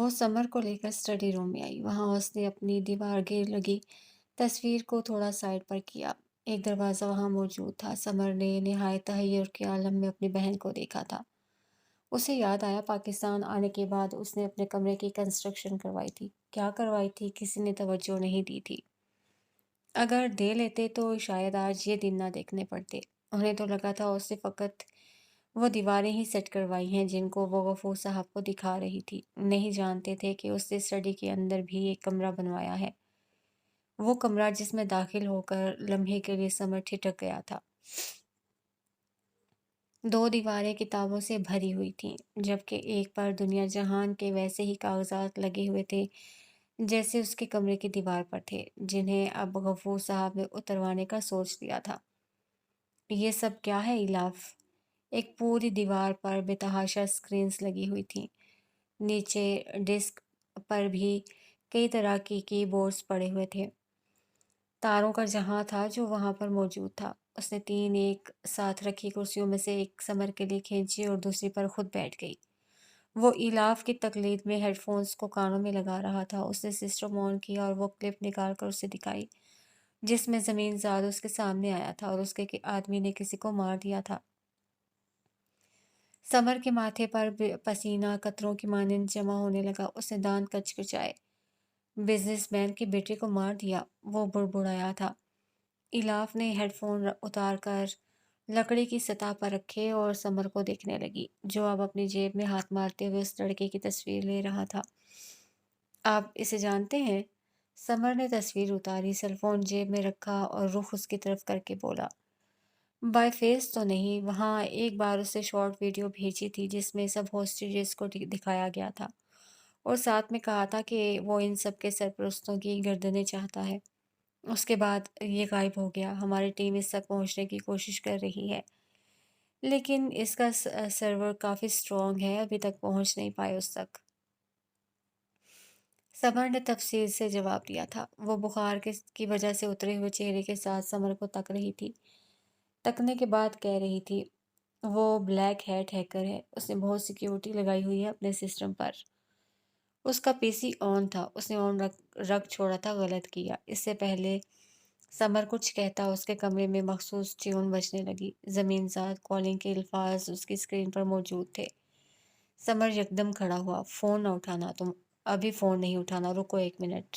وہ سمر کو لے کر اسٹڈی روم میں آئی۔ وہاں اس نے اپنی دیوار گیر لگی تصویر کو تھوڑا سائڈ پر کیا۔ ایک دروازہ وہاں موجود تھا۔ سمر نے نہایت تحیر کے عالم میں اپنی بہن کو دیکھا تھا۔ اسے یاد آیا پاکستان آنے کے بعد اس نے اپنے کمرے کی کنسٹرکشن کروائی تھی۔ کیا کروائی تھی؟ کسی نے توجہ نہیں دی تھی۔ اگر دے لیتے تو شاید آج یہ دن نہ دیکھنے پڑتے۔ انہیں تو لگا تھا اس نے فقط وہ دیواریں ہی سیٹ کروائی ہیں جن کو وہ غفور صاحب کو دکھا رہی تھی۔ نہیں جانتے تھے کہ اس نے اسٹڈی کے اندر بھی ایک کمرہ بنوایا ہے۔ وہ کمرہ جس میں داخل ہو کر لمحے کے لیے سمر ٹھٹک گیا تھا۔ دو دیواریں کتابوں سے بھری ہوئی تھیں، جبکہ ایک پر دنیا جہان کے ویسے ہی کاغذات لگے ہوئے تھے جیسے اس کے کمرے کی دیوار پر تھے، جنہیں اب غفور صاحب نے اتروانے کا سوچ لیا تھا۔ یہ سب کیا ہے الاف؟ ایک پوری دیوار پر بے تحاشا اسکرینز لگی ہوئی تھیں۔ نیچے ڈسک پر بھی کئی طرح کی کی بورڈز پڑے ہوئے تھے۔ تاروں کا جہاں تھا جو وہاں پر موجود تھا۔ اس نے تین ایک ساتھ رکھی کرسیوں میں سے ایک سمر کے لیے کھینچی اور دوسری پر خود بیٹھ گئی۔ وہ ایلاف کی تقلید میں ہیڈ فونز کو کانوں میں لگا رہا تھا۔ اس نے سسٹم آن کیا اور وہ کلپ نکال کر اسے دکھائی جس میں زمین زاد اس کے سامنے آیا تھا اور اس کے آدمی نے کسی کو مار دیا تھا۔ سمر کے ماتھے پر پسینہ قطروں کی مانند جمع ہونے لگا۔ اس نے دانت کچکچائے۔ بزنس مین کے بیٹے کو مار دیا، وہ بڑبڑایا تھا۔ ایلاف نے ہیڈ فون اتار کر لکڑی کی سطح پر رکھے اور سمر کو دیکھنے لگی، جو اب اپنی جیب میں ہاتھ مارتے ہوئے اس لڑکے کی تصویر لے رہا تھا۔ آپ اسے جانتے ہیں؟ سمر نے تصویر اتاری، سیل فون جیب میں رکھا اور رخ اس کی طرف کر کے بولا، بائی فیس تو نہیں۔ وہاں ایک بار اسے شارٹ ویڈیو بھیجی تھی جس میں سب ہوسٹیجز کو دکھایا گیا تھا اور ساتھ میں کہا تھا کہ وہ ان سب کے سرپرستوں کی گردنیں چاہتا ہے۔ اس کے بعد یہ غائب ہو گیا۔ ہماری ٹیم اس تک پہنچنے کی کوشش کر رہی ہے، لیکن اس کا سرور کافی سٹرونگ ہے، ابھی تک پہنچ نہیں پائے اس تک۔ سمر نے تفصیل سے جواب دیا تھا۔ وہ بخار کی وجہ سے اترے ہوئے چہرے کے ساتھ سمر کو تک رہی تھی۔ تکنے کے بعد کہہ رہی تھی، وہ بلیک ہیٹ ہیکر ہے، اس نے بہت سیکیورٹی لگائی ہوئی ہے اپنے سسٹم پر۔ اس کا پی سی آن تھا، اس نے آن رکھ چھوڑا تھا، غلط کیا۔ اس سے پہلے سمر کچھ کہتا اس کے کمرے میں مخصوص ٹیون بجنے لگی۔ زمین زاد کالنگ کے الفاظ اس کی اسکرین پر موجود تھے۔ سمر یکدم کھڑا ہوا، فون نہ اٹھانا، تم ابھی فون نہیں اٹھانا، رکو ایک منٹ۔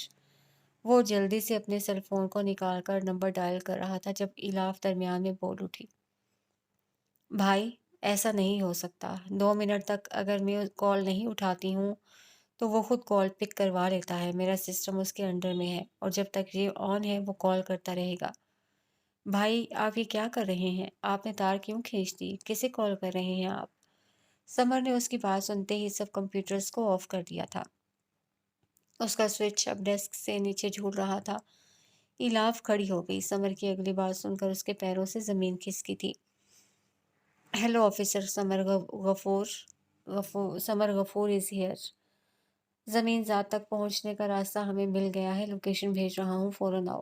وہ جلدی سے اپنے سیل فون کو نکال کر نمبر ڈائل کر رہا تھا جب ایلاف درمیان میں بول اٹھی، بھائی ایسا نہیں ہو سکتا۔ 2 منٹ تک اگر میں کال نہیں اٹھاتی ہوں تو وہ خود کال پک کروا لیتا ہے، میرا سسٹم اس کے انڈر میں ہے اور جب تک یہ آن ہے وہ کال کرتا رہے گا۔ بھائی آپ یہ کیا کر رہے ہیں؟ آپ نے تار کیوں کھینچ دی؟ کسے کال کر رہے ہیں آپ؟ سمر نے اس کی بات سنتے ہی سب کمپیوٹرز کو آف کر دیا تھا۔ اس کا سوئچ اب ڈیسک سے نیچے جھول رہا تھا۔ ایلاف کھڑی ہو گئی۔ سمر کی اگلی بات سن کر اس کے پیروں سے زمین کھسکی تھی۔ ہیلو آفیسر سمر غفور از ہیئر۔ زمین ذات تک پہنچنے کا راستہ ہمیں مل گیا ہے، لوکیشن بھیج رہا ہوں، فوراً آؤ۔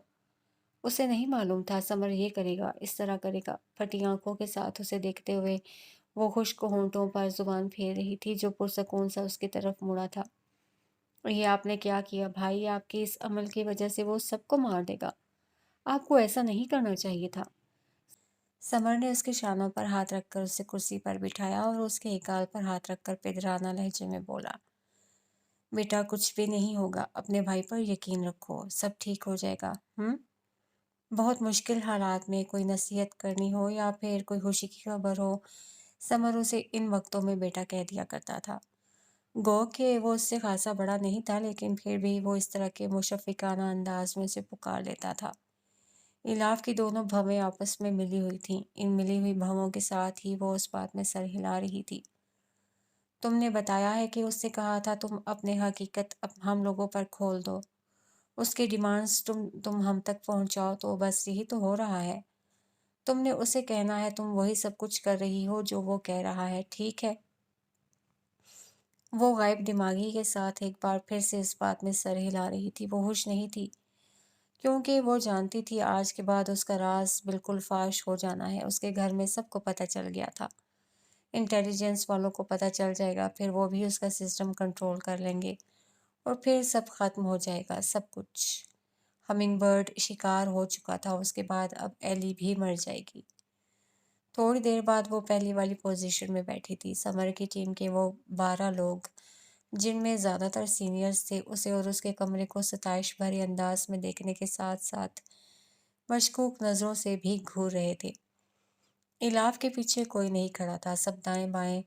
اسے نہیں معلوم تھا سمر یہ کرے گا، اس طرح کرے گا۔ پھٹی آنکھوں کے ساتھ اسے دیکھتے ہوئے وہ خشک ہونٹوں پر زبان پھیر رہی تھی جو پرسکون سا اس کی طرف مڑا تھا۔ یہ آپ نے کیا کیا بھائی؟ آپ کے اس عمل کی وجہ سے وہ سب کو مار دے گا، آپ کو ایسا نہیں کرنا چاہیے تھا۔ سمر نے اس کے شانوں پر ہاتھ رکھ کر اسے کرسی پر بٹھایا اور اس کے ایکال پر ہاتھ رکھ کر پدرانہ لہجے میں بولا، بیٹا کچھ بھی نہیں ہوگا، اپنے بھائی پر یقین رکھو، سب ٹھیک ہو جائے گا۔ بہت مشکل حالات میں کوئی نصیحت کرنی ہو یا پھر کوئی خوشی کی خبر ہو، سمر اسے ان وقتوں میں بیٹا کہہ دیا کرتا تھا۔ گو کہ وہ اس سے خاصا بڑا نہیں تھا، لیکن پھر بھی وہ اس طرح کے مشفقانہ انداز میں اسے پکار لیتا تھا۔ ایلاف کی دونوں بھویں آپس میں ملی ہوئی تھیں۔ ان ملی ہوئی بھووں کے ساتھ ہی وہ اس بات میں سر ہلا رہی تھی۔ تم نے بتایا ہے کہ اس سے کہا تھا تم اپنے حقیقت ہم لوگوں پر کھول دو، اس کی ڈیمانڈز تم ہم تک پہنچاؤ، تو بس یہی تو ہو رہا ہے۔ تم نے اسے کہنا ہے تم وہی سب کچھ کر رہی ہو جو وہ کہہ رہا ہے، ٹھیک ہے؟ وہ غائب دماغی کے ساتھ ایک بار پھر سے اس بات میں سر ہلا رہی تھی۔ وہ خوش نہیں تھی کیونکہ وہ جانتی تھی آج کے بعد اس کا راز بالکل فاش ہو جانا ہے۔ اس کے گھر میں سب کو پتہ چل گیا تھا، انٹیلیجنس والوں کو پتہ چل جائے گا، پھر وہ بھی اس کا سسٹم کنٹرول کر لیں گے اور پھر سب ختم ہو جائے گا، سب کچھ۔ ہمنگ برڈ شکار ہو چکا تھا، اس کے بعد اب ایلی بھی مر جائے گی۔ تھوڑی دیر بعد وہ پہلی والی پوزیشن میں بیٹھی تھی۔ سمر کی ٹیم کے وہ 12 لوگ، جن میں زیادہ تر سینئرز تھے، اسے اور اس کے کمرے کو ستائش بھرے انداز میں دیکھنے کے ساتھ ساتھ مشکوک نظروں سے بھی گھور رہے تھے۔ الاف کے پیچھے کوئی نہیں کھڑا تھا، سب دائیں بائیں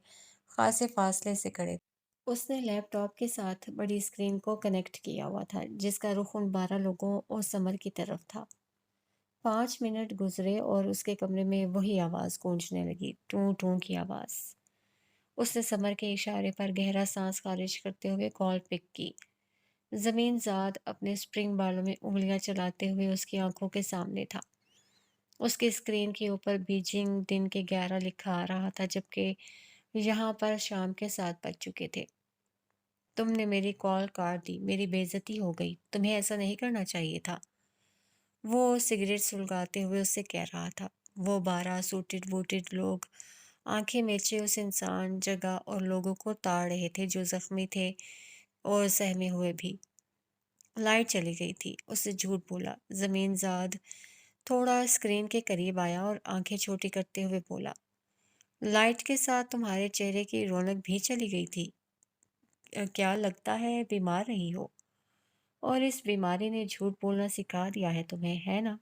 خاصے فاصلے سے کھڑے تھے۔ اس نے لیپ ٹاپ کے ساتھ بڑی اسکرین کو کنیکٹ کیا ہوا تھا، جس کا رخ ان 12 لوگوں اور سمر کی طرف تھا۔ 5 منٹ گزرے اور اس کے کمرے میں وہی آواز گونجنے لگی، ٹوں ٹوں کی آواز۔ اس نے سمر کے اشارے پر گہرا سانس خارج کرتے ہوئے کال پک کی۔ زمین زاد اپنے سپرنگ بالوں میں انگلیاں چلاتے ہوئے اس کی آنکھوں کے سامنے تھا۔ اس کی اسکرین کے اوپر بیجنگ دن کے 11 لکھا آ رہا تھا، جبکہ یہاں پر شام کے 7 بج چکے تھے۔ تم نے میری کال کاٹ دی، میری بے عزتی ہو گئی، تمہیں ایسا نہیں کرنا چاہیے تھا، وہ سگریٹ سلگاتے ہوئے اس سے کہہ رہا تھا۔ وہ 12 سوٹڈ بوٹڈ لوگ آنکھیں میچے اس انسان، جگہ اور لوگوں کو تاڑ رہے تھے جو زخمی تھے اور سہمے ہوئے بھی۔ لائٹ چلی گئی تھی، اس نے جھوٹ بولا۔ زمین زاد تھوڑا اسکرین کے قریب آیا اور آنکھیں چھوٹی کرتے ہوئے بولا، لائٹ کے ساتھ تمہارے چہرے کی رونق بھی چلی گئی تھی، کیا لگتا ہے بیمار رہی ہو؟ اور اس بیماری نے جھوٹ بولنا سکھا دیا ہے تمہیں، ہے نا؟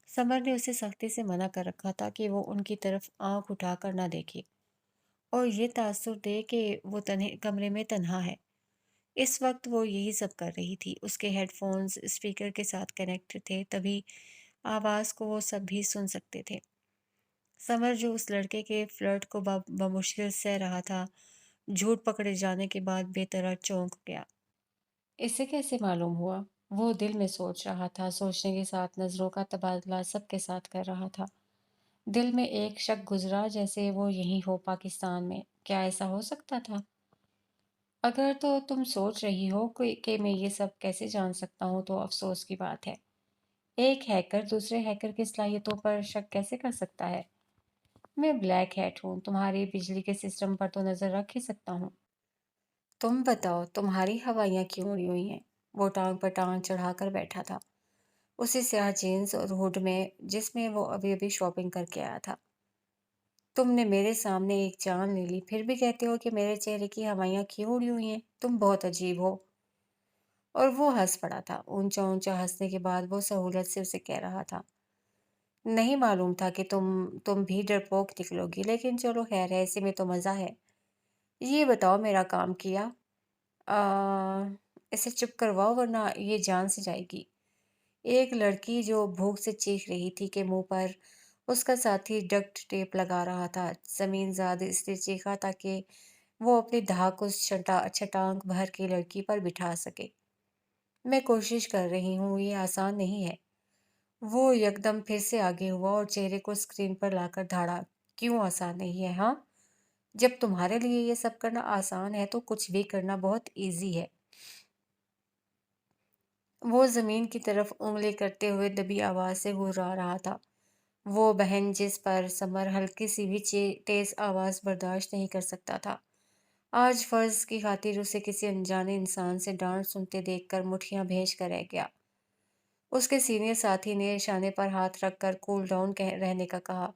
سمر نے اسے سختی سے منع کر رکھا تھا کہ وہ ان کی طرف آنکھ اٹھا کر نہ دیکھے اور یہ تاثر دے کہ وہ کمرے میں تنہا ہے۔ اس وقت وہ یہی سب کر رہی تھی۔ اس کے ہیڈ فونز اسپیکر کے ساتھ کنیکٹ تھے، تبھی آواز کو وہ سب بھی سن سکتے تھے۔ سمر جو اس لڑکے کے فلرٹ کو بمشکل سہ رہا تھا، جھوٹ پکڑے جانے کے بعد بے طرح چونک گیا۔ اسے کیسے معلوم ہوا؟ وہ دل میں سوچ رہا تھا، سوچنے کے ساتھ نظروں کا تبادلہ سب کے ساتھ کر رہا تھا۔ دل میں ایک شک گزرا، جیسے وہ یہی ہو، پاکستان میں۔ کیا ایسا ہو سکتا تھا؟ اگر تو تم سوچ رہی ہو کہ میں یہ سب کیسے جان سکتا ہوں تو افسوس کی بات ہے۔ ایک ہیکر دوسرے ہیکر کی صلاحیتوں پر شک کیسے کر سکتا ہے؟ میں بلیک ہیٹ ہوں، تمہاری بجلی کے سسٹم پر تو نظر رکھ ہی سکتا ہوں۔ تم بتاؤ، تمہاری ہوائیاں کیوں اڑی ہوئی ہیں؟ وہ ٹانگ پر ٹانگ چڑھا کر بیٹھا تھا، اسی سیاہ جینز اور ہوڈ میں جس میں وہ ابھی ابھی شاپنگ کر کے آیا تھا۔ تم نے میرے سامنے ایک جان لے لی، پھر بھی کہتے ہو کہ میرے چہرے کی ہوائیاں کیوں اڑی ہوئی ہیں؟ تم بہت عجیب ہو۔ اور وہ ہنس پڑا تھا، اونچا اونچا ہنسنے کے بعد وہ سہولت سے اسے کہہ رہا تھا، نہیں معلوم تھا کہ تم بھی ڈرپوک نکلو گی، لیکن چلو خیر ہے، اسی میں تو مزہ ہے۔ یہ بتاؤ، میرا کام کیا؟ اسے چپ کرواؤ ورنہ یہ جان سے جائے گی۔ ایک لڑکی جو بھوک سے چیخ رہی تھی کہ منہ پر اس کا ساتھی ڈکٹ ٹیپ لگا رہا تھا۔ زمین زاد اس لیے چیخا تاکہ وہ اپنی دھاک اس چھٹانک بھر کی لڑکی پر بٹھا سکے۔ میں کوشش کر رہی ہوں، یہ آسان نہیں ہے۔ وہ یکدم پھر سے آگے ہوا اور چہرے کو اسکرین پر لا کر دھاڑا، کیوں آسان نہیں ہے ہاں؟ جب تمہارے لیے یہ سب کرنا آسان ہے تو کچھ بھی کرنا بہت ایزی ہے۔ وہ زمین کی طرف انگلی کرتے ہوئے دبی آواز سے گھرا رہا تھا۔ وہ بہن جس پر سمر ہلکی سی بھی تیز آواز برداشت نہیں کر سکتا تھا، آج فرض کی خاطر اسے کسی انجانے انسان سے ڈانٹ سنتے دیکھ کر مٹھیاں بھیج کر رہ گیا۔ اس کے سینئر ساتھی نے شانے پر ہاتھ رکھ کر کول ڈاؤن رہنے کا کہا۔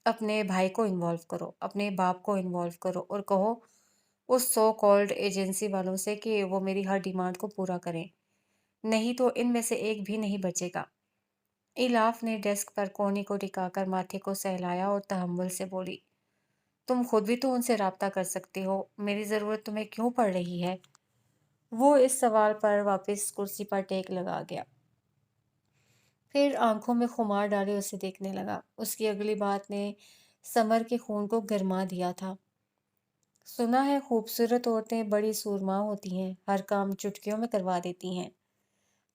اپنے بھائی کو انوالو کرو، اپنے باپ کو انوالو کرو اور کہو اس سو کالڈ ایجنسی والوں سے کہ وہ میری ہر ڈیمانڈ کو پورا کریں، نہیں تو ان میں سے ایک بھی نہیں بچے گا۔ الاف نے ڈیسک پر کونی کو ٹکا کر ماتھے کو سہلایا اور تحمل سے بولی، تم خود بھی تو ان سے رابطہ کر سکتے ہو، میری ضرورت تمہیں کیوں پڑ رہی ہے؟ وہ اس سوال پر واپس کرسی پر ٹیک لگا گیا، پھر آنکھوں میں خمار ڈالے اسے دیکھنے لگا۔ اس کی اگلی بات نے سمر کے خون کو گرما دیا تھا۔ سنا ہے خوبصورت عورتیں بڑی سورما ہوتی ہیں، ہر کام چٹکیوں میں کروا دیتی ہیں۔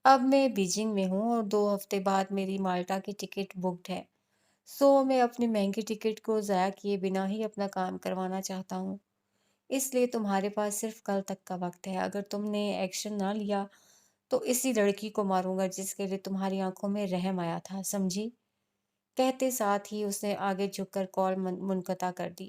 اب میں بیجنگ میں ہوں اور 2 ہفتے بعد میری مالٹا کی ٹکٹ بکڈ ہے، سو میں اپنی مہنگی ٹکٹ کو ضائع کیے بنا ہی اپنا کام کروانا چاہتا ہوں۔ اس لیے تمہارے پاس صرف کل تک کا وقت ہے۔ اگر تم نے ایکشن نہ لیا تو اسی لڑکی کو ماروں گا جس کے لیے تمہاری آنکھوں میں رحم آیا تھا، سمجھی؟ کہتے ساتھ ہی اس نے آگے جھک کر کال منقطع کر دی۔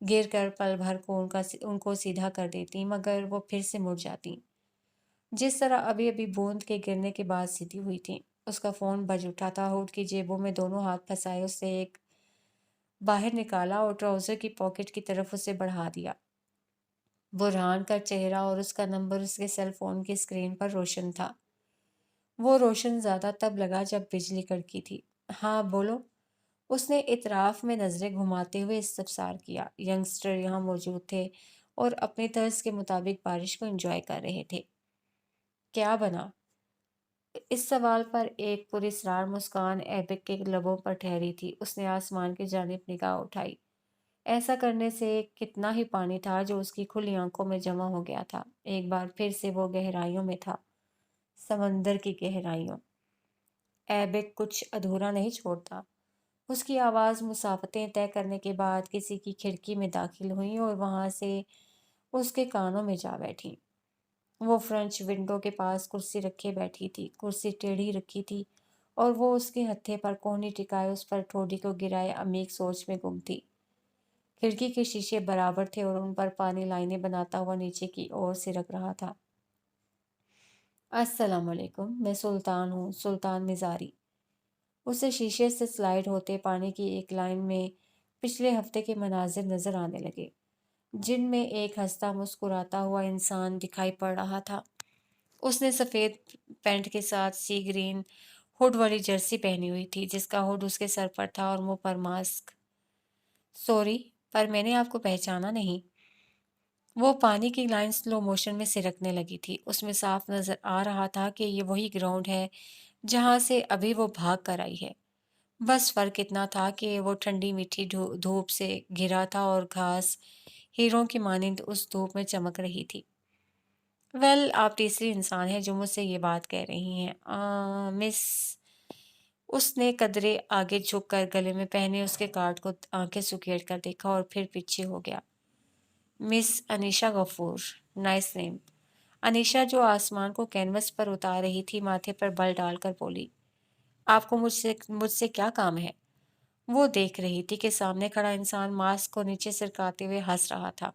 گر کر پل بھر کو ان کو سیدھا کر دیتی مگر وہ پھر سے مڑ جاتی، جس طرح ابھی ابھی بوند کے گرنے کے بعد سیدھی ہوئی تھی۔ اس کا فون بج اٹھا تھا۔ ہوٹ کی جیبوں میں دونوں ہاتھ پھنسائے اس سے ایک باہر نکالا اور ٹراؤزر کی پاکٹ کی طرف اسے بڑھا دیا۔ برہان کا چہرہ اور اس کا نمبر اس کے سیل فون کی اسکرین پر روشن تھا۔ وہ روشن زیادہ تب لگا جب بجلی کڑکی تھی۔ ہاں بولو، اس نے اطراف میں نظریں گھماتے ہوئے استفسار کیا۔ ینگسٹر یہاں موجود تھے اور اپنے طرز کے مطابق بارش کو انجوائے کر رہے تھے۔ کیا بنا؟ اس سوال پر ایک پراسرار مسکان ایبک کے لبوں پر ٹھہری تھی۔ اس نے آسمان کی جانب نگاہ اٹھائی۔ ایسا کرنے سے کتنا ہی پانی تھا جو اس کی کھلی آنکھوں میں جمع ہو گیا تھا۔ ایک بار پھر سے وہ گہرائیوں میں تھا، سمندر کی گہرائیوں۔ ایبک کچھ ادھورا نہیں چھوڑتا۔ اس کی آواز مسافتیں طے کرنے کے بعد کسی کی کھڑکی میں داخل ہوئی اور وہاں سے اس کے کانوں میں جا بیٹھی۔ وہ فرنچ ونڈو کے پاس کرسی رکھے بیٹھی تھی۔ کرسی ٹیڑھی رکھی تھی اور وہ اس کے ہتھے پر کونی ٹکائے اس پر ٹھوڑی کو گرائے عمیق سوچ میں گم تھی۔ کھڑکی کے شیشے برابر تھے اور ان پر پانی لائنیں بناتا ہوا نیچے کی اور سرک رہا تھا۔ السلام علیکم، میں سلطان ہوں، سلطان مزاری۔ اسے شیشے سے سلائیڈ ہوتے پانی کی ایک لائن میں پچھلے ہفتے کے مناظر نظر آنے لگے، جن میں ایک ہنستا مسکراتا ہوا انسان دکھائی پڑ رہا تھا۔ اس نے سفید پینٹ کے ساتھ سی گرین ہوڈ والی جرسی پہنی ہوئی تھی، جس کا ہوڈ اس کے سر پر تھا اور منہ پر ماسک۔ سوری، پر میں نے آپ کو پہچانا نہیں۔ وہ پانی کی لائن سلو موشن میں سرکنے لگی تھی۔ اس میں صاف نظر آ رہا تھا کہ یہ وہی گراؤنڈ ہے جہاں سے ابھی وہ بھاگ کر آئی ہے۔ بس فرق اتنا تھا کہ وہ ٹھنڈی میٹھی دھوپ سے گھرا تھا اور گھاس ہیروں کی مانند اس دھوپ میں چمک رہی تھی۔ ویل، آپ تیسری انسان ہیں جو مجھ سے یہ بات کہہ رہی ہیں۔ مس، اس نے قدرے آگے جھک کر گلے میں پہنے اس کے کارڈ کو آنکھیں سکیڑ کر دیکھا اور پھر پیچھے ہو گیا۔ مس انیشا غفور، نائس نیم۔ انیشا، جو آسمان کو کینوس پر اتار رہی تھی، ماتھے پر بل ڈال کر بولی، آپ کو مجھ سے کیا کام ہے؟ وہ دیکھ رہی تھی کہ سامنے کھڑا انسان ماسک کو نیچے سرکاتے ہوئے ہنس رہا تھا۔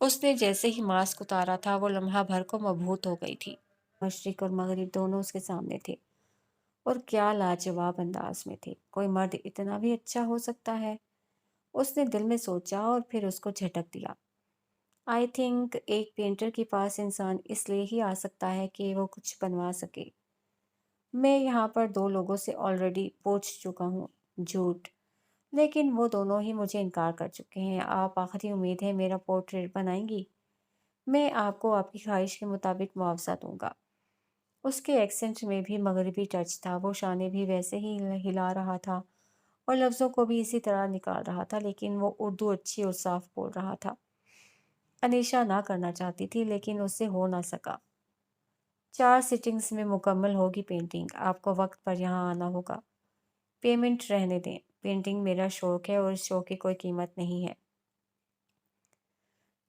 اس نے جیسے ہی ماسک اتارا تھا وہ لمحہ بھر کو مبہوت ہو گئی تھی۔ مشرق اور مغرب دونوں اس کے سامنے تھے اور کیا لاجواب انداز میں تھے۔ کوئی مرد اتنا بھی اچھا ہو سکتا ہے؟ اس نے دل میں سوچا اور پھر اس کو جھٹک دیا۔ آئی تھنک ایک پینٹر کے پاس انسان اس لیے ہی آ سکتا ہے کہ وہ کچھ بنوا سکے۔ میں یہاں پر 2 لوگوں سے آلریڈی پوچھ چکا ہوں۔ جھوٹ، لیکن وہ دونوں ہی مجھے انکار کر چکے ہیں۔ آپ آخری امید ہے میرا پورٹریٹ بنائیں گی؟ میں آپ کو آپ کی خواہش کے مطابق معاوضہ دوں گا۔ اس کے ایکسنٹ میں بھی مغربی ٹچ تھا۔ وہ شانے بھی ویسے ہی ہلا رہا تھا اور لفظوں کو بھی اسی طرح نکال رہا تھا، لیکن وہ اردو اچھی اور صاف بول رہا تھا۔ انیشا نہ کرنا چاہتی تھی لیکن اس سے ہو نہ سکا۔ 4 سٹنگز میں مکمل ہوگی پینٹنگ۔ آپ کو وقت پر یہاں آنا ہوگا۔ پیمنٹ رہنے دیں۔ پینٹنگ میرا شوق ہے اور اس شوق کی کوئی قیمت نہیں ہے۔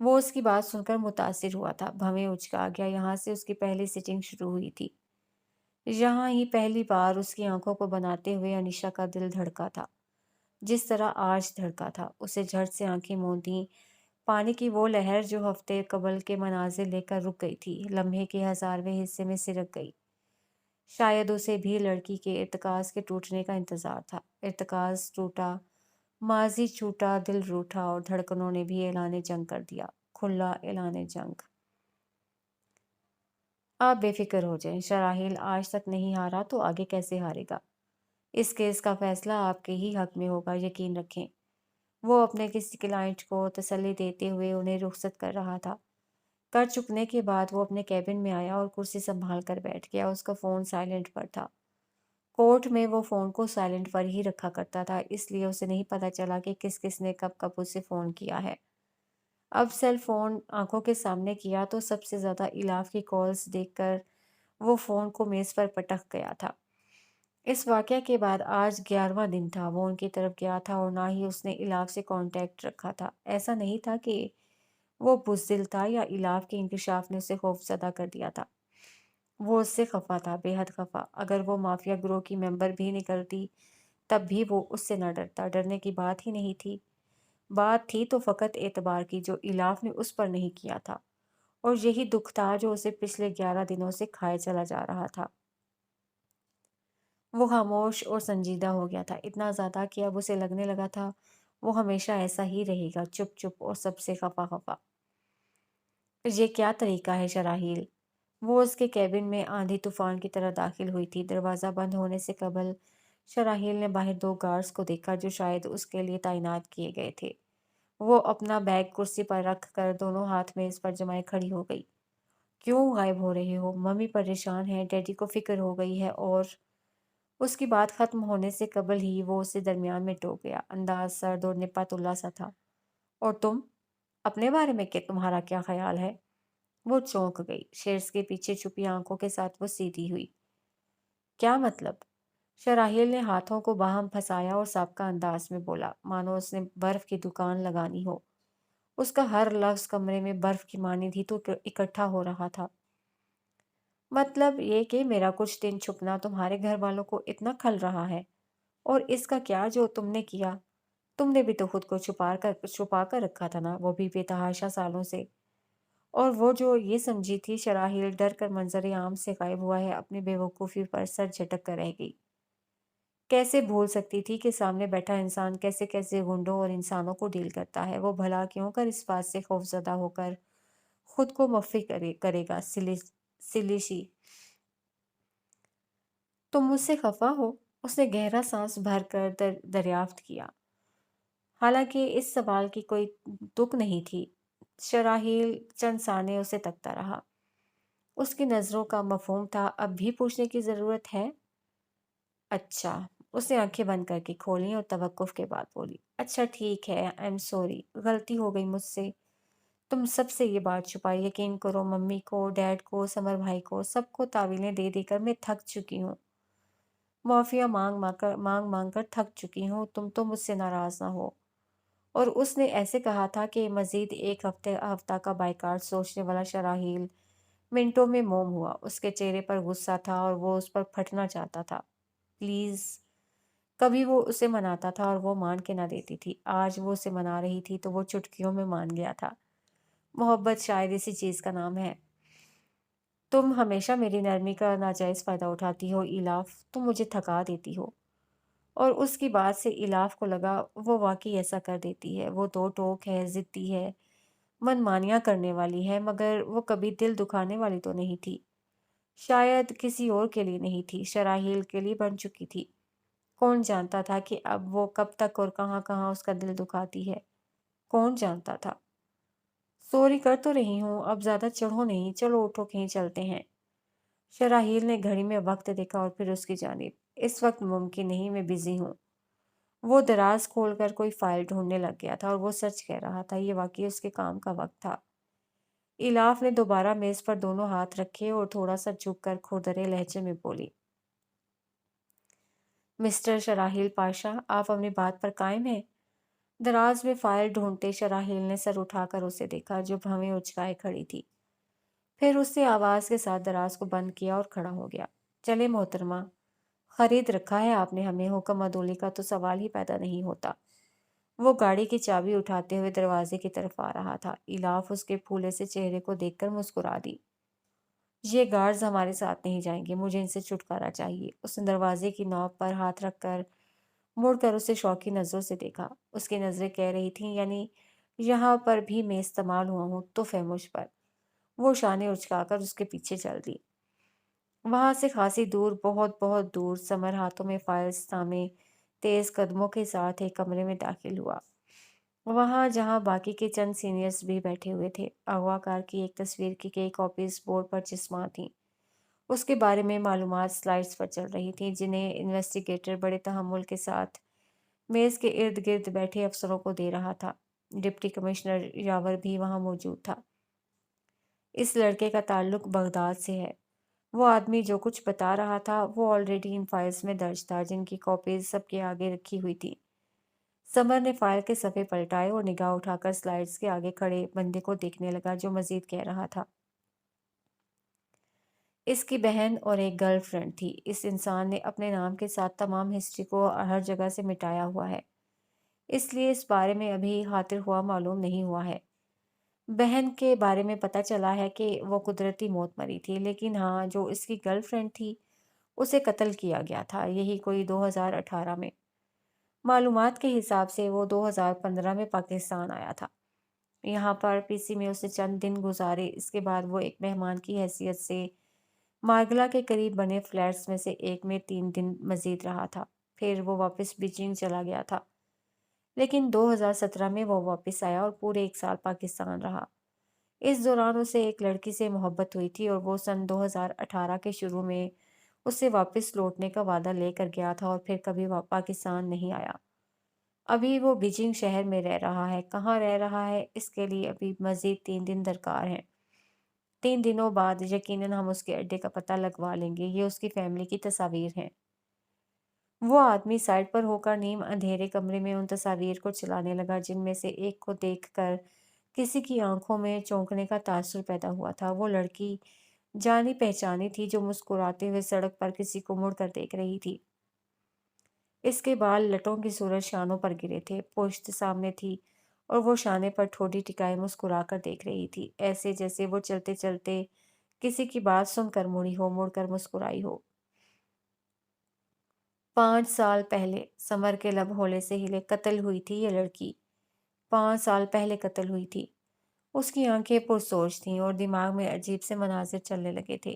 وہ اس کی بات سن کر متاثر ہوا تھا۔ بھویں اچکا گیا۔ یہاں سے اس کی پہلی سٹنگ شروع ہوئی تھی۔ یہاں ہی پہلی بار اس کی آنکھوں کو بناتے ہوئے انیشا کا دل دھڑکا تھا، جس طرح آج دھڑکا تھا۔ اسے جھٹ سے آنکھیں موندیں۔ پانی کی وہ لہر جو ہفتے قبل کے مناظر لے کر رک گئی تھی، لمحے کے 1000ویں حصے میں سرک گئی۔ شاید اسے بھی لڑکی کے ارتکاز کے ٹوٹنے کا انتظار تھا۔ ارتکاز ٹوٹا، ماضی چھوٹا، دل روٹھا اور دھڑکنوں نے بھی اعلان جنگ کر دیا۔ کھلا اعلان جنگ۔ آپ بے فکر ہو جائیں۔ شراحیل آج تک نہیں ہارا تو آگے کیسے ہارے گا؟ اس کیس کا فیصلہ آپ کے ہی حق میں ہوگا، یقین رکھیں۔ وہ اپنے کسی کلائنٹ کو تسلی دیتے ہوئے انہیں رخصت کر رہا تھا۔ کر چکنے کے بعد وہ اپنے کیبن میں آیا اور کرسی سنبھال کر بیٹھ گیا۔ اس کا فون سائلنٹ پر تھا۔ کورٹ میں وہ فون کو سائلنٹ پر ہی رکھا کرتا تھا، اس لیے اسے نہیں پتہ چلا کہ کس کس نے کب کب اسے فون کیا ہے۔ اب سیل فون آنکھوں کے سامنے کیا تو سب سے زیادہ الاف کی کالز دیکھ کر وہ فون کو میز پر پٹک گیا تھا۔ اس واقعہ کے بعد آج 11واں دن تھا وہ ان کی طرف گیا تھا اور نہ ہی اس نے الاف سے کانٹیکٹ رکھا تھا۔ ایسا نہیں تھا کہ وہ بزدل تھا یا الاف کے انکشاف نے اسے خوف زدہ کر دیا تھا۔ وہ اس سے خفا تھا، بے حد خفا۔ اگر وہ مافیا گروہ کی ممبر بھی نکلتی تب بھی وہ اس سے نہ ڈرتا۔ ڈرنے کی بات ہی نہیں تھی۔ بات تھی تو فقط اعتبار کی جو الاف نے اس پر نہیں کیا تھا، اور یہی دکھ تھا جو اسے پچھلے 11 دنوں سے کھائے چلا جا رہا تھا۔ وہ خاموش اور سنجیدہ ہو گیا تھا، اتنا زیادہ کہ اب اسے لگنے لگا تھا وہ ہمیشہ ایسا ہی رہے گا، چپ چپ اور سب سے خفا خفا۔ یہ کیا طریقہ ہے شراحیل؟ وہ اس کے کیبن میں آندھی طوفان کی طرح داخل ہوئی تھی۔ دروازہ بند ہونے سے قبل شراحیل نے باہر 2 گارڈز کو دیکھا جو شاید اس کے لیے تعینات کیے گئے تھے۔ وہ اپنا بیگ کرسی پر رکھ کر دونوں ہاتھ میز پر جمائے کھڑی ہو گئی۔ کیوں غائب ہو رہے ہو؟ ممی پریشان ہے، ڈیڈی کو فکر ہو گئی ہے، اور اس کی بات ختم ہونے سے قبل ہی وہ اسے درمیان میں ٹوک گیا۔ انداز سرد اور نپت اللہ سا تھا۔ اور تم؟ اپنے بارے میں کہ تمہارا کیا خیال ہے؟ وہ چونک گئی۔ شیرز کے پیچھے چھپی آنکھوں کے ساتھ وہ سیدھی ہوئی۔ کیا مطلب؟ شراحیل نے ہاتھوں کو باہم پھنسایا اور سابقہ انداز میں بولا، مانو اس نے برف کی دکان لگانی ہو۔ اس کا ہر لفظ کمرے میں برف کی مانند ہی تو اکٹھا ہو رہا تھا۔ مطلب یہ کہ میرا کچھ دن چھپنا تمہارے گھر والوں کو اتنا کھل رہا ہے؟ اور اس کا کیا جو تم نے کیا؟ تم نے بھی تو خود کو چھپا کر رکھا تھا نا، وہ بھی بے تحاشا سالوں سے۔ اور وہ جو یہ سمجھی تھی شراحیل ڈر کر منظر عام سے غائب ہوا ہے، اپنی بے وقوفی پر سر جھٹک کر رہ گئی۔ کیسے بھول سکتی تھی کہ سامنے بیٹھا انسان کیسے کیسے گنڈوں اور انسانوں کو ڈیل کرتا ہے؟ وہ بھلا کیوں کر اس بات سے خوفزدہ ہو کر خود کو مخفی کرے گا؟ سلیشی، تم مجھ سے خفا ہو؟ اس نے گہرا سانس بھر کر دریافت کیا، حالانکہ اس سوال کی کوئی تک نہیں تھی۔ شراحیل چند ثانیے اسے تکتا رہا۔ اس کی نظروں کا مفہوم تھا، اب بھی پوچھنے کی ضرورت ہے؟ اچھا۔ اس نے آنکھیں بند کر کے کھولیں اور توقف کے بعد بولی، اچھا ٹھیک ہے، آئی ایم سوری، غلطی ہو گئی مجھ سے۔ تم سب سے یہ بات چھپائی، یقین کرو ممی کو، ڈیڈ کو، سمر بھائی کو، سب کو تعویلیں دے دے کر میں تھک چکی ہوں، معافیاں مانگ کر تھک چکی ہوں، تم تو مجھ سے ناراض نہ ہو۔ اور اس نے ایسے کہا تھا کہ مزید ایک ہفتہ کا بائیکاٹ سوچنے والا شراحیل منٹوں میں موم ہوا۔ اس کے چہرے پر غصہ تھا اور وہ اس پر پھٹنا چاہتا تھا۔ پلیز۔ کبھی وہ اسے مناتا تھا اور وہ مان کے نہ دیتی تھی، آج وہ اسے منا رہی تھی تو وہ چٹکیوں میں مان گیا تھا۔ محبت شاید اسی چیز کا نام ہے۔ تم ہمیشہ میری نرمی کا ناجائز فائدہ اٹھاتی ہو الاف، تم مجھے تھکا دیتی ہو۔ اور اس کی بات سے الاف کو لگا وہ واقعی ایسا کر دیتی ہے۔ وہ دو ٹوک ہے، ضدی ہے، من مانیاں کرنے والی ہے، مگر وہ کبھی دل دکھانے والی تو نہیں تھی۔ شاید کسی اور کے لیے نہیں تھی، شراحیل کے لیے بن چکی تھی۔ کون جانتا تھا کہ اب وہ کب تک اور کہاں کہاں اس کا دل دکھاتی ہے؟ کون جانتا تھا؟ سوری کر تو رہی ہوں، اب زیادہ چڑھو نہیں، چلو اٹھو کہیں چلتے ہیں۔ شراحیل نے گھڑی میں وقت دیکھا اور پھر اس کی جانب۔ اس وقت ممکن نہیں، میں بزی ہوں۔ وہ دراز کھول کر کوئی فائل ڈھونڈنے لگ گیا تھا اور وہ سچ کہہ رہا تھا، یہ واقعی اس کے کام کا وقت تھا۔ الاف نے دوبارہ میز پر دونوں ہاتھ رکھے اور تھوڑا سا جھک کر کھردرے لہجے میں بولی، مسٹر شراحیل پاشا، آپ اپنی بات پر قائم ہیں؟ دراز میں فائل ڈھونڈتے شراحیل نے سر اٹھا کر اسے دیکھا جو بھویں اچکائے کھڑی تھی۔ پھر اس نے آواز کے ساتھ دراز کو بند کیا اور کھڑا ہو گیا۔ چلے محترمہ، خرید رکھا ہے آپ نے ہمیں، حکم عدولی کا تو سوال ہی پیدا نہیں ہوتا۔ وہ گاڑی کی چابی اٹھاتے ہوئے دروازے کی طرف آ رہا تھا۔ الاف اس کے پھولے سے چہرے کو دیکھ کر مسکرا دی۔ یہ گارڈز ہمارے ساتھ نہیں جائیں گے، مجھے ان سے چھٹکارا چاہیے۔ اس نے دروازے کی نوک پر ہاتھ رکھ کر مڑ کر اسے شوقی نظروں سے دیکھا۔ اس کی نظریں کہہ رہی تھیں، یعنی یہاں پر بھی میں استعمال ہوا ہوں تو ہے مجھ پر۔ وہ شانے اچکا کر اس کے پیچھے چل دی۔ وہاں سے خاصی دور، بہت بہت دور، سمر ہاتھوں میں فائلز تھامے تیز قدموں کے ساتھ ایک کمرے میں داخل ہوا، وہاں جہاں باقی کے چند سینئرز بھی بیٹھے ہوئے تھے۔ اغوا کار کی ایک تصویر کی کئی کاپیز بورڈ پر چسپاں تھیں۔ اس کے بارے میں معلومات سلائیڈز پر چل رہی تھیں جنہیں انویسٹیگیٹر بڑے تحمل کے ساتھ میز کے ارد گرد بیٹھے افسروں کو دے رہا تھا۔ ڈپٹی کمشنر یاور بھی وہاں موجود تھا۔ اس لڑکے کا تعلق بغداد سے ہے۔ وہ آدمی جو کچھ بتا رہا تھا وہ آلریڈی ان فائلز میں درج تھا جن کی کاپیز سب کے آگے رکھی ہوئی تھی۔ سمر نے فائل کے صفحے پلٹائے اور نگاہ اٹھا کر سلائیڈز کے آگے کھڑے بندے کو دیکھنے لگا جو مزید کہہ رہا تھا، اس کی بہن اور ایک گرل فرینڈ تھی۔ اس انسان نے اپنے نام کے ساتھ تمام ہسٹری کو ہر جگہ سے مٹایا ہوا ہے۔ اس لیے اس بارے میں ابھی خاطر ہوا معلوم نہیں ہوا ہے۔ بہن کے بارے میں پتہ چلا ہے کہ وہ قدرتی موت مری تھی، لیکن ہاں جو اس کی گرل فرینڈ تھی اسے قتل کیا گیا تھا، یہی کوئی 2018 میں۔ معلومات کے حساب سے وہ 2015 میں پاکستان آیا تھا۔ یہاں پر پی سی میں اس نے چند دن گزارے، اس کے بعد وہ ایک مہمان کی حیثیت سے مارگلا کے قریب بنے فلیٹس میں سے ایک میں 3 دن مزید رہا تھا، پھر وہ واپس بیجنگ چلا گیا تھا۔ لیکن 2017 میں وہ واپس آیا اور پورے 1 سال پاکستان رہا۔ اس دوران اسے ایک لڑکی سے محبت ہوئی تھی اور وہ سن 2018 کے شروع میں اس سے واپس لوٹنے کا وعدہ لے کر گیا تھا اور پھر کبھی پاکستان نہیں آیا۔ ابھی وہ بیجنگ شہر میں رہ رہا ہے۔ کہاں رہ رہا ہے اس کے لیے ابھی مزید 3 دن درکار ہیں۔ 3 دنوں بعد یقیناً ہم اس کے اڈے کا پتہ لگوا لیں گے۔ یہ اس کی فیملی کی تصاویر ہیں۔ وہ آدمی سائڈ پر ہو کر نیم اندھیرے کمرے میں ان تصاویر کو چلانے لگا، جن میں سے ایک کو دیکھ کر کسی کی آنکھوں میں چونکنے کا تاثر پیدا ہوا تھا۔ وہ لڑکی جانی پہچانی تھی جو مسکراتے ہوئے سڑک پر کسی کو مڑ کر دیکھ رہی تھی۔ اس کے بال لٹوں کی صورت شانوں پر گرے تھے، پشت سامنے تھی اور وہ شانے پر ٹھوڑی ٹکائے مسکرا کر دیکھ رہی تھی، ایسے جیسے وہ چلتے چلتے کسی کی بات سن کر مڑی ہو، مڑ کر مسکرائی ہو۔ 5 سال پہلے، سمر کے لب ہولے سے ہلے، قتل ہوئی تھی یہ لڑکی۔ 5 سال پہلے قتل ہوئی تھی۔ اس کی آنکھیں پرسوچ تھیں اور دماغ میں عجیب سے مناظر چلنے لگے تھے،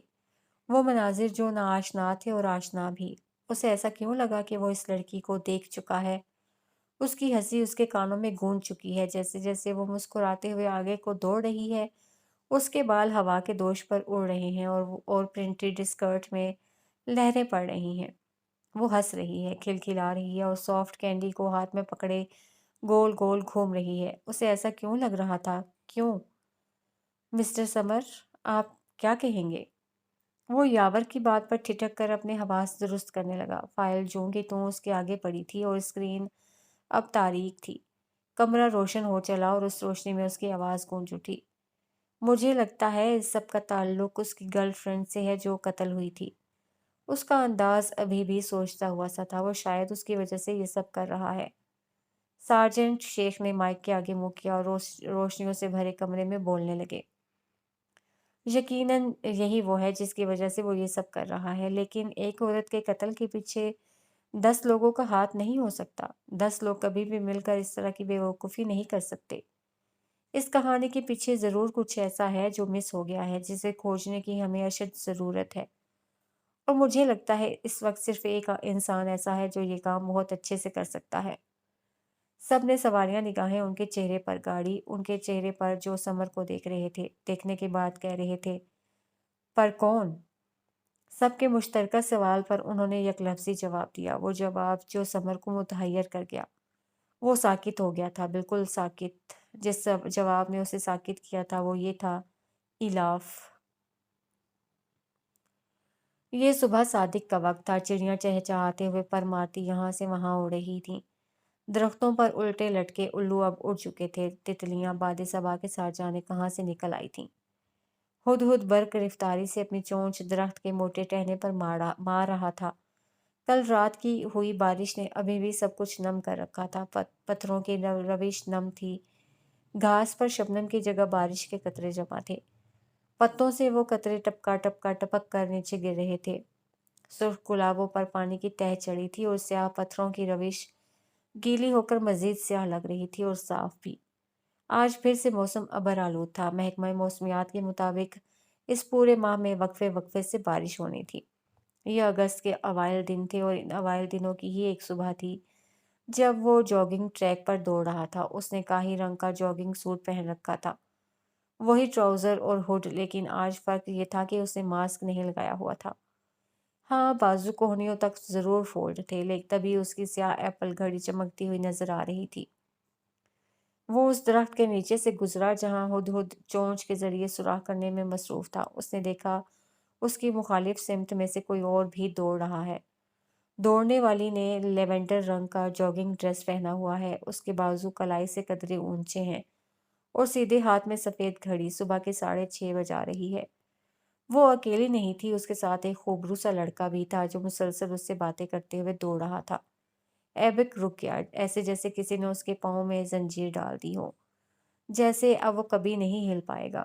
وہ مناظر جو ناآشنا تھے اور آشنا بھی۔ اسے ایسا کیوں لگا کہ وہ اس لڑکی کو دیکھ چکا ہے؟ اس کی ہنسی اس کے کانوں میں گونج چکی ہے، جیسے جیسے وہ مسکراتے ہوئے آگے کو دوڑ رہی ہے، اس کے بال ہوا کے دوش پر اڑ رہے ہیں اور پرنٹڈ اسکرٹ میں لہریں پڑ رہی ہیں۔ وہ ہنس رہی ہے، کھلکھلا رہی ہے اور سافٹ کینڈی کو ہاتھ میں پکڑے گول گول گھوم رہی ہے۔ اسے ایسا کیوں لگ رہا تھا؟ کیوں؟ مسٹر سمر، آپ کیا کہیں گے؟ وہ یاور کی بات پر ٹھٹک کر اپنے حواس درست کرنے لگا۔ فائل جوں کی توں اس کے آگے پڑی تھی اور اسکرین اب تاریک تھی۔ کمرہ روشن ہو چلا اور اس روشنی میں اس کی آواز گونج اٹھی۔ مجھے لگتا ہے اس سب کا تعلق اس کی گرل فرینڈ سے ہے جو قتل ہوئی تھی۔ اس کا انداز ابھی بھی سوچتا ہوا سا تھا، وہ شاید اس کی وجہ سے یہ سب کر رہا ہے۔ سارجنٹ شیخ نے مائک کے آگے منہ کیا اور روشنیوں سے بھرے کمرے میں بولنے لگے۔ یقیناً یہی وہ ہے جس کی وجہ سے وہ یہ سب کر رہا ہے، لیکن ایک عورت کے قتل کے پیچھے 10 لوگوں کا ہاتھ نہیں ہو سکتا۔ 10 لوگ کبھی بھی مل کر اس طرح کی بے وقوفی نہیں کر سکتے۔ اس کہانی کے پیچھے ضرور کچھ ایسا ہے جو مس ہو گیا ہے، جسے کھوجنے کی ہمیں اشد ضرورت ہے۔ اور مجھے لگتا ہے اس وقت صرف ایک انسان ایسا ہے جو یہ کام بہت اچھے سے کر سکتا ہے۔ سب نے سوالیہ نگاہیں ان کے چہرے پر گاڑی، ان کے چہرے پر جو سمر کو دیکھ رہے تھے، دیکھنے کے بعد کہہ رہے تھے، پر کون؟ سب کے مشترکہ سوال پر انہوں نے یک لفظی جواب دیا، وہ جواب جو سمر کو متحیر کر گیا۔ وہ ساکت ہو گیا تھا، بالکل ساکت۔ جس جواب نے اسے ساکت کیا تھا وہ یہ تھا، ایلاف۔ یہ صبح صادق کا وقت تھا، چڑیاں چہچہاتے ہوئے پر مارتی یہاں سے وہاں اڑ رہی تھیں۔ درختوں پر الٹے لٹکے الو اب اڑ چکے تھے، تتلیاں باد صبا کے ساتھ جانے کہاں سے نکل آئی تھیں۔ ہدہد برق رفتاری سے اپنی چونچ درخت کے موٹے ٹہنے پر مار رہا تھا۔ کل رات کی ہوئی بارش نے ابھی بھی سب کچھ نم کر رکھا تھا، پتھروں کی روش نم تھی، گھاس پر شبنم کی جگہ بارش کے قطرے جمع تھے، پتوں سے وہ قطرے ٹپکا ٹپکا ٹپک کر نیچے گر رہے تھے۔ سرخ گلابوں پر پانی کی تہ چڑھی تھی اور سیاہ پتھروں کی روش گیلی ہو کر مزید سیاہ لگ رہی تھی اور صاف بھی۔ آج پھر سے موسم ابر آلود تھا۔ محکمہ موسمیات کے مطابق اس پورے ماہ میں وقفے وقفے سے بارش ہونی تھی۔ یہ اگست کے اوائل دن تھے اور ان اوائل دنوں کی ہی ایک صبح تھی جب وہ جاگنگ ٹریک پر دوڑ رہا تھا۔ اس نے کاہی رنگ کا جاگنگ سوٹ پہن رکھا تھا، وہی ٹراؤزر اور ہڈ، لیکن آج فرق یہ تھا کہ اس نے ماسک نہیں لگایا ہوا تھا۔ ہاں، بازو کوہنیوں تک ضرور فولڈ تھے، لیکن تبھی اس کی سیاہ ایپل گھڑی چمکتی ہوئی نظر آ رہی تھی۔ وہ اس درخت کے نیچے سے گزرا جہاں ہدہد چونچ کے ذریعے سوراخ کرنے میں مصروف تھا۔ اس نے دیکھا اس کی مخالف سمت میں سے کوئی اور بھی دوڑ رہا ہے۔ دوڑنے والی نے لیونڈر رنگ کا جاگنگ ڈریس پہنا ہوا ہے، اس کے بازو کلائی سے قدرے اونچے ہیں اور سیدھے ہاتھ میں سفید گھڑی۔ صبح کے 6:30 بجا رہی ہے۔ وہ اکیلی نہیں تھی، اس کے ساتھ ایک خوبرو سا لڑکا بھی تھا جو مسلسل اس سے باتیں کرتے ہوئے دوڑ رہا تھا۔ ایبک رک گیا، ایسے جیسے کسی نے اس کے پاؤں میں زنجیر ڈال دی ہو، جیسے اب وہ کبھی نہیں ہل پائے گا۔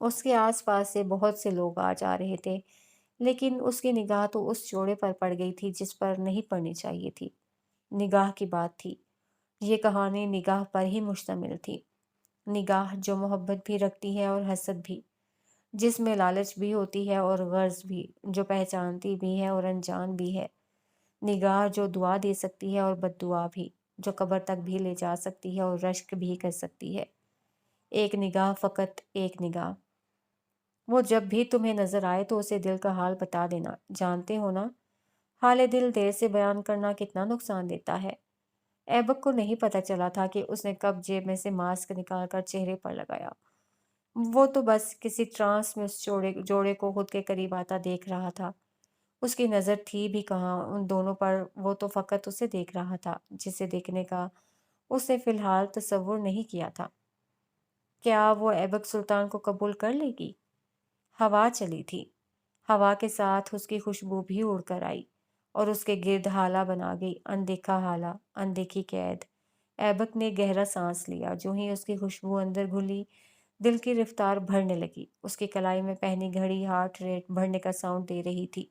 اس کے آس پاس سے بہت سے لوگ آ جا رہے تھے، لیکن اس کی نگاہ تو اس جوڑے پر پڑ گئی تھی جس پر نہیں پڑنی چاہیے تھی۔ نگاہ کی بات تھی، یہ کہانی نگاہ پر ہی مشتمل تھی، نگاہ جو محبت بھی رکھتی ہے اور حسد بھی، جس میں لالچ بھی ہوتی ہے اور غرض بھی، جو پہچانتی بھی ہے اور انجان بھی ہے، نگاہ جو دعا دے سکتی ہے اور بد دعا بھی، جو قبر تک بھی لے جا سکتی ہے اور رشک بھی کر سکتی ہے۔ ایک نگاہ، فقط ایک نگاہ۔ وہ جب بھی تمہیں نظر آئے تو اسے دل کا حال بتا دینا، جانتے ہو نا، حال دل دیر سے بیان کرنا کتنا نقصان دیتا ہے۔ ایبک کو نہیں پتہ چلا تھا کہ اس نے کب جیب میں سے ماسک نکال کر چہرے پر لگایا۔ وہ تو بس کسی ٹرانس میں اس جوڑے کو خود کے قریب آتا دیکھ رہا تھا۔ اس کی نظر تھی بھی کہاں ان دونوں پر، وہ تو فقط اسے دیکھ رہا تھا جسے دیکھنے کا اس نے فی الحال تصور نہیں کیا تھا۔ کیا وہ ایبک سلطان کو قبول کر لے گی؟ ہوا چلی تھی، ہوا کے ساتھ اس کی خوشبو بھی اڑ کر آئی اور اس کے گرد ہالہ بنا گئی، اندیکھا ہالہ، اندیکھی قید۔ ایبک نے گہرا سانس لیا، جو ہی اس کی خوشبو اندر گھلی دل کی رفتار بڑھنے لگی، اس کی کلائی میں پہنی گھڑی ہارٹ ریٹ بڑھنے کا ساؤنڈ دے رہی تھی۔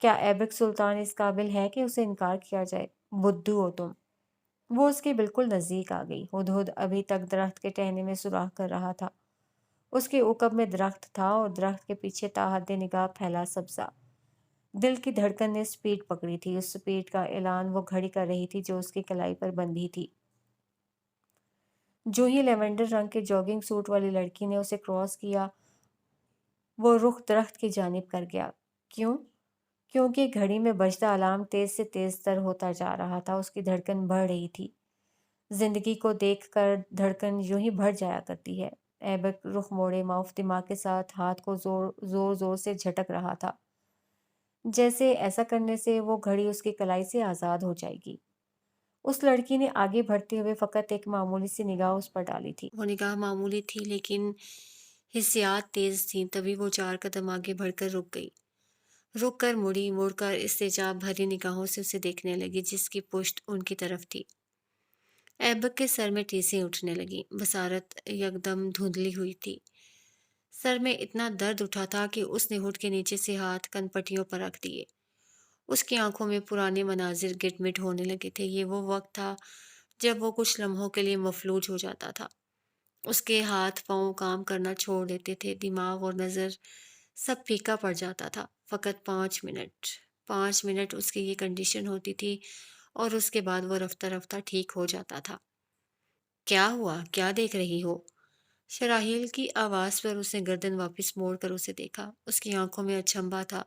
کیا ایبک سلطان اس قابل ہے کہ اسے انکار کیا جائے؟ بدھو ہو تم۔ وہ اس کے بالکل نزدیک آ گئی۔ ہدہد ابھی تک درخت کے ٹہنے میں سوراخ کر رہا تھا۔ اس کے عقب میں درخت تھا اور درخت کے پیچھے تاحد نگاہ پھیلا سبزہ۔ دل کی دھڑکن نے سپیڈ پکڑی تھی، اس سپیڈ کا اعلان وہ گھڑی کر رہی تھی جو اس کی کلائی پر بندھی تھی۔ جو ہی لیونڈر رنگ کے جاگنگ سوٹ والی لڑکی نے اسے کراس کیا، وہ رخ درخت کی جانب کر گیا۔ کیوں؟ کیونکہ گھڑی میں بجتا الارم تیز سے تیز تر ہوتا جا رہا تھا، اس کی دھڑکن بڑھ رہی تھی۔ زندگی کو دیکھ کر دھڑکن یوں ہی بڑھ جایا کرتی ہے۔ ایبک رخ موڑے معاف دماغ کے ساتھ ہاتھ کو زور زور سے جھٹک رہا تھا، جیسے ایسا کرنے سے وہ گھڑی اس کی کلائی سے آزاد ہو جائے گی۔ اس لڑکی نے آگے بڑھتے ہوئے فقط ایک معمولی سی نگاہ اس پر ڈالی تھی۔ وہ نگاہ معمولی تھی لیکن حسیات تیز تھیں، تبھی وہ 4 قدم آگے بڑھ کر رک گئی، رک کر مڑ کر استعجاب بھری نگاہوں سے اسے دیکھنے لگی جس کی پشت ان کی طرف تھی۔ ایبک کے سر میں ٹیسیں اٹھنے لگیں، بصارت یکدم دھندلی ہوئی تھی، سر میں اتنا درد اٹھا تھا کہ اس نے ہوٹ کے نیچے سے ہاتھ کن پٹیوں پر رکھ دیے۔ اس کی آنکھوں میں پرانے مناظر گٹ مٹ ہونے لگے تھے۔ یہ وہ وقت تھا جب وہ کچھ لمحوں کے لیے مفلوج ہو جاتا تھا۔ اس کے ہاتھ پاؤں کام کرنا چھوڑ دیتے تھے، دماغ اور نظر سب پھیکا پڑ جاتا تھا۔ فقط 5 منٹ، 5 منٹ اس کی یہ کنڈیشن ہوتی تھی اور اس کے بعد وہ رفتہ رفتہ ٹھیک ہو جاتا تھا۔ کیا ہوا؟ کیا دیکھ رہی ہو؟ شراحیل کی آواز پر اس نے گردن واپس موڑ کر اسے دیکھا۔ اس کی آنکھوں میں اچنبھا تھا۔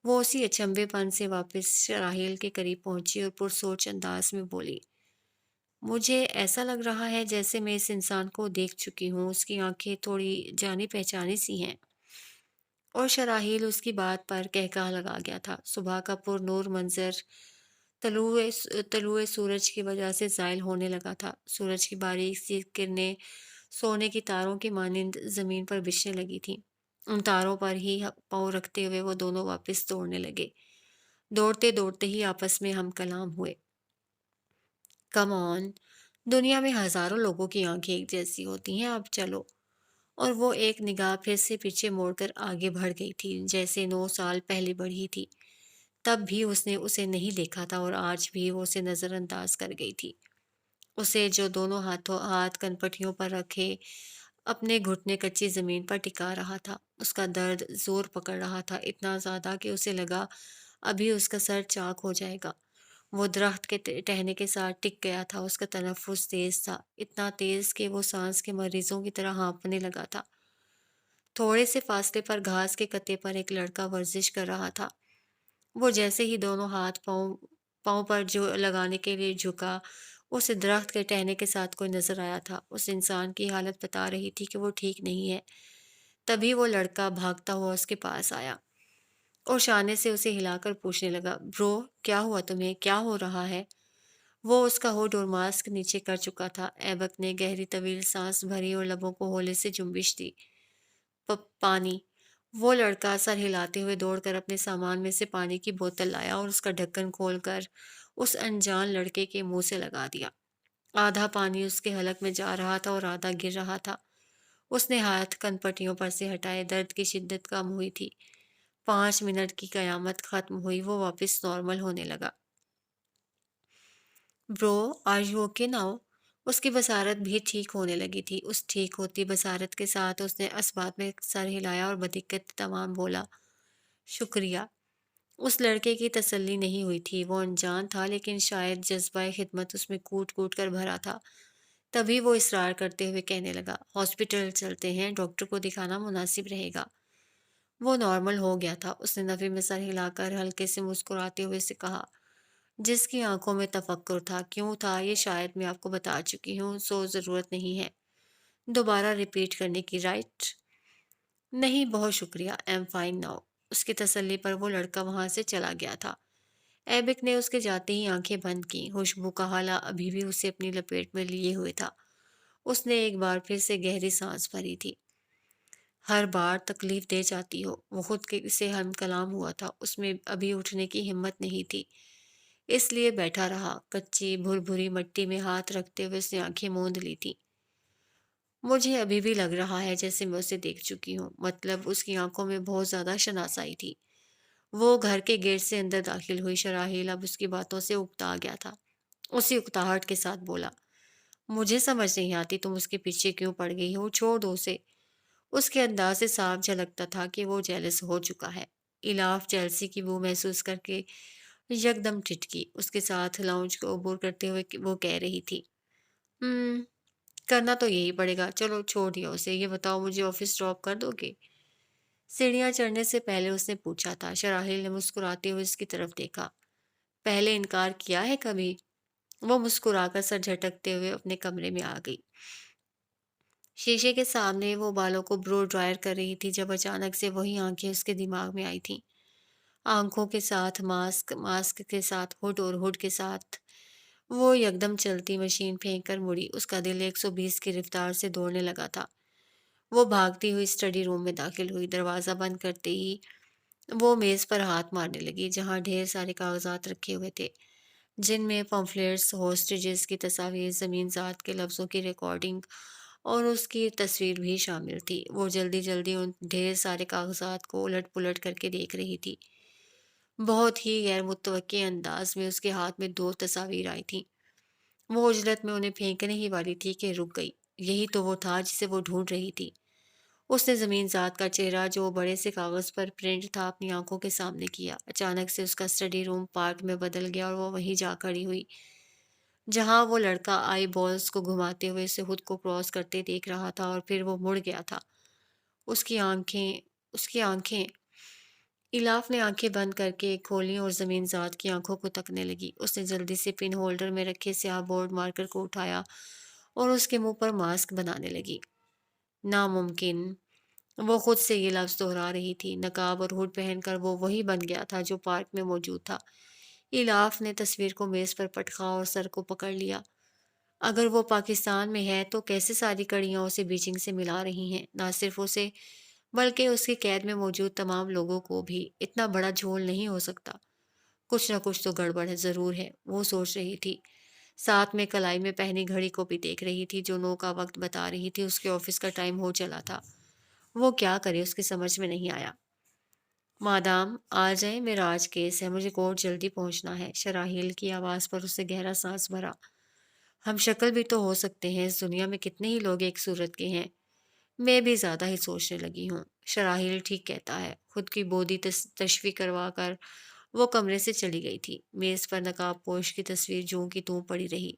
وہ اسی اچنبھے پن سے واپس شراحیل کے قریب پہنچی اور پرسوچ انداز میں بولی، مجھے ایسا لگ رہا ہے جیسے میں اس انسان کو دیکھ چکی ہوں، اس کی آنکھیں تھوڑی جانی پہچانی سی ہیں۔ اور شراحیل اس کی بات پر کہکہا لگا گیا تھا۔ صبح کا پر نور منظر طلوع سورج کی وجہ سے زائل ہونے لگا تھا۔ سورج کی باریک سی کرنیں سونے کی تاروں کے مانند زمین پر بچھنے لگی تھیں۔ ان تاروں پر ہی پاؤں رکھتے ہوئے وہ دونوں واپس دوڑنے لگے، دوڑتے دوڑتے ہی آپس میں ہم کلام ہوئے۔ کم آن، دنیا میں ہزاروں لوگوں کی آنکھیں ایک جیسی ہوتی ہیں، اب چلو۔ اور وہ ایک نگاہ پھر سے پیچھے موڑ کر آگے بڑھ گئی تھی، جیسے 9 سال پہلے بڑھی تھی۔ تب بھی اس نے اسے نہیں دیکھا تھا اور آج بھی وہ اسے نظر انداز کر گئی تھی۔ اسے جو دونوں ہاتھ کنپٹیوں پر رکھے اپنے گھٹنے کچی زمین پر ٹکا رہا تھا۔ اس کا درد زور پکڑ رہا تھا، اتنا زیادہ کہ اسے لگا ابھی اس کا سر چاک ہو جائے گا۔ وہ درخت کے ٹہنے کے ساتھ ٹک گیا تھا، اس کا تنفس تیز تھا، اتنا تیز کہ وہ سانس کے مریضوں کی طرح ہانپنے لگا تھا۔ تھوڑے سے فاصلے پر گھاس کے کتے پر ایک لڑکا ورزش کر رہا تھا۔ وہ جیسے ہی دونوں ہاتھ پاؤں پر جو لگانے کے لیے جھکا، اسے درخت کے ٹہنے کے ساتھ کوئی نظر آیا تھا۔ اس انسان کی حالت بتا رہی تھی کہ وہ ٹھیک نہیں ہے۔ تبھی وہ لڑکا بھاگتا ہوا اس کے پاس آیا اور شانے سے اسے ہلا کر پوچھنے لگا، برو، کیا ہوا تمہیں؟ کیا ہو رہا ہے؟ وہ اس کا ہوڈ اور ماسک نیچے کر چکا تھا۔ ایبک نے گہری طویل سانس بھری اور لبوں کو ہولے سے جنبش دی۔ پانی۔ وہ لڑکا سر ہلاتے ہوئے دوڑ کر اپنے سامان میں سے پانی کی بوتل لایا اور اس کا ڈھکن کھول کر اس انجان لڑکے کے منہ سے لگا دیا۔ آدھا پانی اس کے حلق میں جا رہا تھا اور آدھا گر رہا تھا۔ اس نے ہاتھ کن پٹیوں پر سے ہٹائے، درد کی شدت کم ہوئی تھی۔ 5 منٹ کی قیامت ختم ہوئی، وہ واپس نارمل ہونے لگا۔ برو، آر یو اوکے ناؤ؟ اس کی بصارت بھی ٹھیک ہونے لگی تھی۔ اس ٹھیک ہوتی بصارت کے ساتھ اس نے اسبات میں سر ہلایا اور بدقت تمام بولا، شکریہ۔ اس لڑکے کی تسلی نہیں ہوئی تھی، وہ انجان تھا لیکن شاید جذبہ خدمت اس میں کوٹ کوٹ کر بھرا تھا۔ تبھی وہ اصرار کرتے ہوئے کہنے لگا، ہاسپٹل چلتے ہیں، ڈاکٹر کو دکھانا مناسب رہے گا۔ وہ نارمل ہو گیا تھا۔ اس نے نفی میں سر ہلا کر ہلکے سے مسکراتے ہوئے سے کہا، جس کی آنکھوں میں تفکر تھا، کیوں تھا یہ شاید میں آپ کو بتا چکی ہوں، سو ضرورت نہیں ہے دوبارہ ریپیٹ کرنے کی، رائٹ؟ نہیں، بہت شکریہ، ایم فائن ناؤ۔ اس کی تسلی پر وہ لڑکا وہاں سے چلا گیا تھا۔ ایبک نے اس کے جاتے ہی آنکھیں بند کی۔ خوشبو کا حالہ ابھی بھی اسے اپنی لپیٹ میں لیے ہوئے تھا۔ اس نے ایک بار پھر سے گہری سانس بھری تھی۔ ہر بار تکلیف دے جاتی ہو، وہ خود سے ہم کلام ہوا تھا۔ اس میں ابھی اٹھنے کی ہمت نہیں تھی، اس لیے بیٹھا رہا۔ کچی بھر بھری مٹی میں ہاتھ رکھتے ہوئے اس نے آنکھیں موند لی تھی۔ مجھے ابھی بھی لگ رہا ہے جیسے میں اسے دیکھ چکی ہوں، مطلب اس کی آنکھوں میں بہت زیادہ شناسائی تھی۔ وہ گھر کے گیٹ سے اندر داخل ہوئی۔ شراحیل اب اس کی باتوں سے اکتا گیا تھا۔ اسی اکتاہٹ کے ساتھ بولا، مجھے سمجھ نہیں آتی تم اس کے پیچھے کیوں پڑ گئی ہو، چھوڑ دو اسے۔ اس کے انداز سے صاف جھلکتا تھا کہ وہ جیلس ہو چکا ہے۔ الاف چیلسی کی بو محسوس کر کے یکدم ٹھٹکی۔ اس کے ساتھ لاؤنج کو عبور کرتے ہوئے وہ کہہ رہی تھی، کرنا تو یہی پڑے گا، چلو چھوڑ دیا اسے، یہ بتاؤ مجھے آفس ڈراپ کر دو گے؟ سیڑھیاں چڑھنے سے پہلے اس نے پوچھا تھا۔ شراحیل نے مسکراتے ہوئے اس کی طرف دیکھا، پہلے انکار کیا ہے کبھی؟ وہ مسکرا کر سر جھٹکتے ہوئے اپنے کمرے میں آ گئی۔ شیشے کے سامنے وہ بالوں کو برو ڈرائر کر رہی تھی جب اچانک سے وہی آنکھیں اس کے دماغ میں آئی تھیں۔ آنکھوں کے ساتھ ماسک، ماسک کے ساتھ ہوڈ اور ہوڈ کے ساتھ۔ وہ یکدم چلتی مشین پھینک کر مڑی۔ اس کا دل 120 کی رفتار سے دوڑنے لگا تھا۔ وہ بھاگتی ہوئی اسٹڈی روم میں داخل ہوئی۔ دروازہ بند کرتے ہی وہ میز پر ہاتھ مارنے لگی جہاں ڈھیر سارے کاغذات رکھے ہوئے تھے، جن میں پمفلیٹس، ہوسٹیجز کی تصاویر، زمین ذات کے لفظوں کی ریکارڈنگ اور اس کی تصویر بھی شامل تھی۔ وہ جلدی جلدی ان ڈھیر سارے کاغذات کو الٹ پلٹ کر کے دیکھ رہی تھی۔ بہت ہی غیر متوقع انداز میں اس کے ہاتھ میں 2 تصاویر آئی تھیں۔ وہ عجلت میں انہیں پھینکنے ہی والی تھی کہ رک گئی۔ یہی تو وہ تھا جسے وہ ڈھونڈ رہی تھی۔ اس نے زمین ذات کا چہرہ جو بڑے سے کاغذ پر پرنٹ تھا اپنی آنکھوں کے سامنے کیا۔ اچانک سے اس کا اسٹڈی روم پارک میں بدل گیا اور وہ وہیں جا کھڑی ہوئی جہاں وہ لڑکا آئی بالز کو گھماتے ہوئے اسے خود کو کراس کرتے دیکھ رہا تھا، اور پھر وہ مڑ گیا تھا۔ اس کی آنکھیں الاف نے آنکھیں بند کر کے کھولیں اور زمین ذات کی آنکھوں کو تکنے لگی۔ اس نے جلدی سے پن ہولڈر میں رکھے سیاہ بورڈ مارکر کو اٹھایا اور اس کے منہ پر ماسک بنانے لگی۔ ناممکن، وہ خود سے یہ لفظ دہرا رہی تھی۔ نقاب اور ہوڈ پہن کر وہ وہی بن گیا تھا جو پارک میں موجود تھا۔ الاف نے تصویر کو میز پر پٹکا اور سر کو پکڑ لیا۔ اگر وہ پاکستان میں ہے تو کیسے ساری کڑیاں اسے بیجنگ سے ملا رہی ہیں؟ نہ صرف اسے بلکہ اس کی قید میں موجود تمام لوگوں کو بھی۔ اتنا بڑا جھول نہیں ہو سکتا، کچھ نہ کچھ تو گڑبڑ ہے، ضرور ہے، وہ سوچ رہی تھی۔ ساتھ میں کلائی میں پہنی گھڑی کو بھی دیکھ رہی تھی جو 9 کا وقت بتا رہی تھی۔ اس کے آفس کا ٹائم ہو چلا تھا۔ وہ کیا کرے، اس کی سمجھ میں نہیں آیا۔ مادام آ جائیں، میرا آج کیس ہے، مجھے کورٹ جلدی پہنچنا ہے۔ شراحیل کی آواز پر اسے گہرا سانس بھرا۔ ہم شکل بھی تو ہو سکتے ہیں، اس دنیا میں کتنے ہی لوگ ایک صورت کے ہیں۔ میں بھی زیادہ ہی سوچنے لگی ہوں۔ شراحیل ٹھیک کہتا ہے۔ خود کی بودی تشفی کروا کر وہ کمرے سے چلی گئی تھی۔ میز پر نقاب پوش کی تصویر جوں کی توں پڑی رہی۔